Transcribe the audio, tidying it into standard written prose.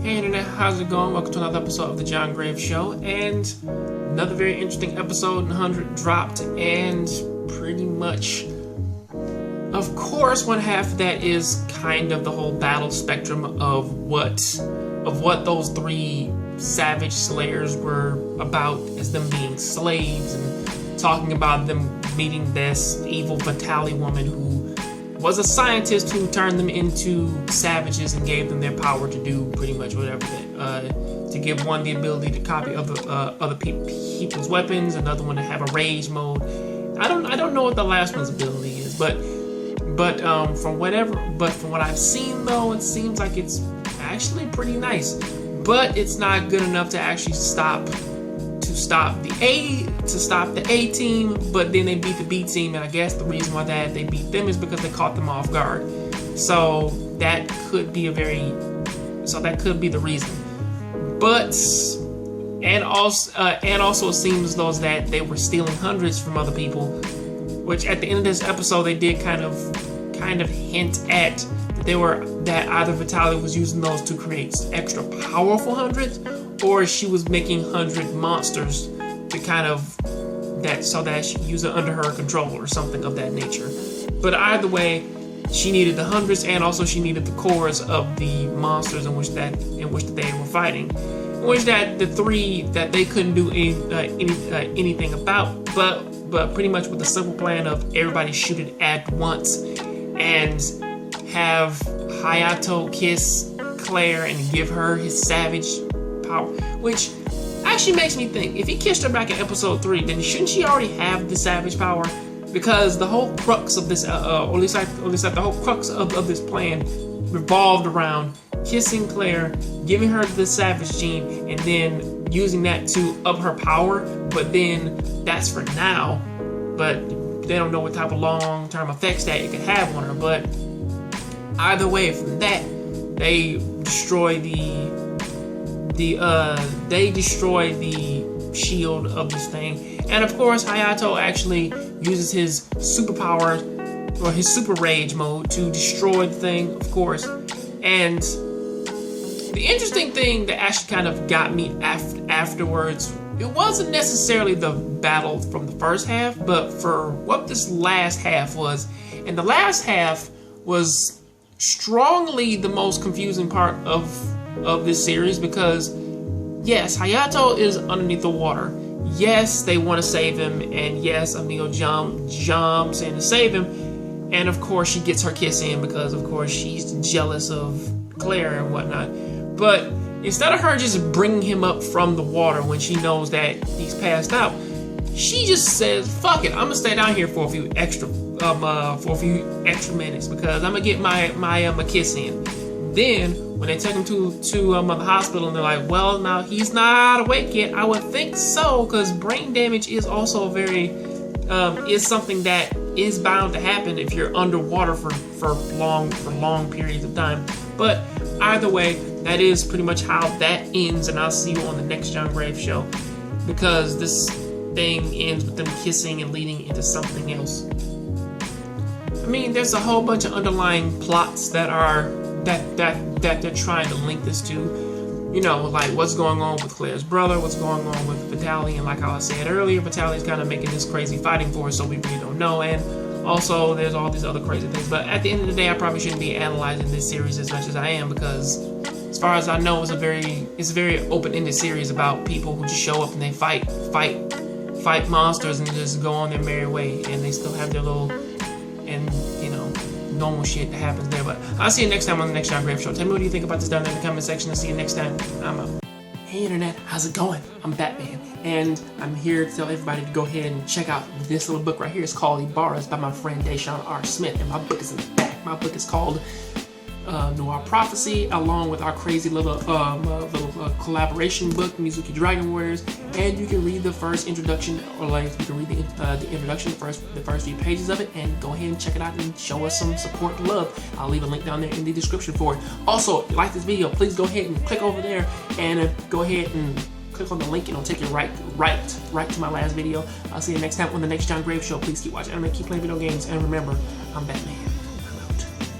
Hey internet, how's it going? Welcome to another episode of the John Graves Show, and another very interesting episode. 100 dropped, and pretty much, of course, one half of that is kind of the whole battle spectrum of what those three savage slayers were about, as them being slaves, and talking about them meeting this evil Vitali woman who was a scientist who turned them into savages and gave them their power to do pretty much whatever to give one the ability to copy other people's weapons, another one to have a rage mode. I don't know what the last one's ability is, but from what I've seen though, it seems like it's actually pretty nice, but it's not good enough to actually stop the A team, but then they beat the B team, and I guess the reason why that they beat them is because they caught them off guard. So that could be the reason. But and also it seems though that they were stealing hundreds from other people, which at the end of this episode they did kind of hint at that either Vitali was using those to create extra powerful hundreds, or she was making 100 monsters to so that she could use it under her control or something of that nature. But either way, she needed the hundreds, and also she needed the cores of the monsters in which they were fighting, in which that the three that they couldn't do anything about, but pretty much with the simple plan of everybody shoot it at once and have Hayato kiss Claire and give her his savage power, which actually makes me think, if he kissed her back in episode 3, then shouldn't she already have the savage power? Because the whole crux of this, or at least the whole crux of this plan revolved around kissing Claire, giving her the savage gene, and then using that to up her power. But then that's for now, but they don't know what type of long-term effects that it could have on her. But either way, from that, they destroy the shield of this thing, and of course Hayato actually uses his superpower or his super rage mode to destroy the thing, of course. And the interesting thing that actually kind of got me afterwards, it wasn't necessarily the battle from the first half, but for what this last half was. And the last half was strongly the most confusing part of this series, because yes, Hayato is underneath the water. Yes, they want to save him, and yes, Amigo jumps in to save him, and of course she gets her kiss in because of course she's jealous of Claire and whatnot. But instead of her just bringing him up from the water when she knows that he's passed out, she just says, "Fuck it, I'm gonna stay down here for a few extra minutes because I'm gonna get my kiss in." Then when they take him to the hospital, and they're like, "Well, now he's not awake yet." I would think so, because brain damage is also is something that is bound to happen if you're underwater for long periods of time. But either way, that is pretty much how that ends, and I'll see you on the next John Graves show, because this thing ends with them kissing and leading into something else. I mean, there's a whole bunch of underlying plots that they're trying to link this to, like what's going on with Claire's brother, what's going on with Vitali, and like how I said earlier, Vitali's kind of making this crazy fighting force, so we really don't know. And also there's all these other crazy things, but at the end of the day, I probably shouldn't be analyzing this series as much as I am, because as far as I know, it's a very open-ended series about people who just show up and they fight monsters and just go on their merry way, and they still have their little normal shit that happens there. But I'll see you next time on the next John Graves Show. Tell me what you think about this down there in the comment section. I'll see you next time. I'm out. Hey internet, how's it going? I'm Batman, and I'm here to tell everybody to go ahead and check out this little book right here. It's called Ibarra's by my friend Deshaun R. Smith, and my book is in the back. My book is called Noir Prophecy, along with our crazy little collaboration book, Mizuki Dragon Warriors. And you can read the first introduction, or like you can read the introduction, the first few pages of it, and go ahead and check it out and show us some support and love. I'll leave a link down there in the description for it. Also, if you like this video, please go ahead and click over there and go ahead and click on the link, and it'll take you right to my last video. I'll see you next time on the next John Graves Show. Please keep watching anime, keep playing video games, and remember, I'm Batman.